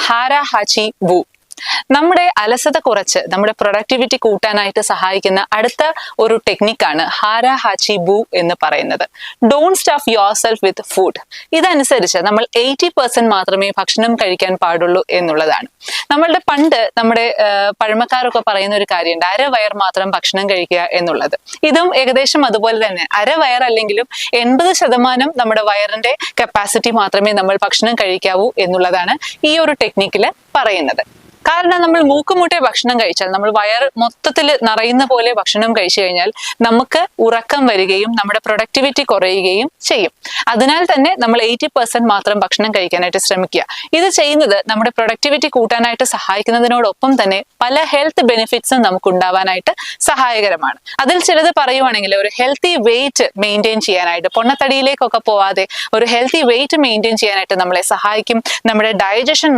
ഹാര ഹാച്ചി വു. നമ്മുടെ അലസത കുറച്ച് നമ്മുടെ പ്രൊഡക്ടിവിറ്റി കൂട്ടാനായിട്ട് സഹായിക്കുന്ന അടുത്ത ഒരു ടെക്നിക്കാണ് ഹാര ഹാച്ചി ബു എന്ന് പറയുന്നത്. Don't stuff your self with food. ഇതനുസരിച്ച് നമ്മൾ 80% മാത്രമേ ഭക്ഷണം കഴിക്കാൻ പാടുള്ളൂ എന്നുള്ളതാണ്. നമ്മളുടെ പണ്ട് നമ്മുടെ പഴമക്കാരൊക്കെ പറയുന്ന ഒരു കാര്യമുണ്ട്, അരവയർ മാത്രം ഭക്ഷണം കഴിക്കുക എന്നുള്ളത്. ഇതും ഏകദേശം അതുപോലെ തന്നെ. അരവയർ അല്ലെങ്കിലും 80% നമ്മുടെ വയറിന്റെ കപ്പാസിറ്റി മാത്രമേ നമ്മൾ ഭക്ഷണം കഴിക്കാവൂ എന്നുള്ളതാണ് ഈ ഒരു ടെക്നിക്കിൽ പറയുന്നത്. കാരണം നമ്മൾ മൂക്കുമുട്ടെ ഭക്ഷണം കഴിച്ചാൽ, നമ്മൾ വയർ മൊത്തത്തിൽ നിറയുന്ന പോലെ ഭക്ഷണം കഴിച്ചു കഴിഞ്ഞാൽ നമുക്ക് ഉറക്കം വരികയും നമ്മുടെ പ്രൊഡക്ടിവിറ്റി കുറയുകയും ചെയ്യും. അതിനാൽ തന്നെ നമ്മൾ 80% മാത്രം ഭക്ഷണം കഴിക്കാനായിട്ട് ശ്രമിക്കുക. ഇത് ചെയ്യുന്നത് നമ്മുടെ പ്രൊഡക്ടിവിറ്റി കൂട്ടാനായിട്ട് സഹായിക്കുന്നതിനോടൊപ്പം തന്നെ പല ഹെൽത്ത് ബെനിഫിറ്റ്സും നമുക്ക് ഉണ്ടാവാനായിട്ട് സഹായകരമാണ്. അതിൽ ചിലത് പറയുവാണെങ്കിൽ ഒരു ഹെൽത്തി വെയിറ്റ് മെയിൻറ്റെയിൻ ചെയ്യാനായിട്ട്, പൊണ്ണത്തടിയിലേക്കൊക്കെ പോവാതെ ഒരു ഹെൽത്തി വെയിറ്റ് മെയിൻറ്റെയിൻ ചെയ്യാനായിട്ട് നമ്മളെ സഹായിക്കും. നമ്മുടെ ഡൈജഷൻ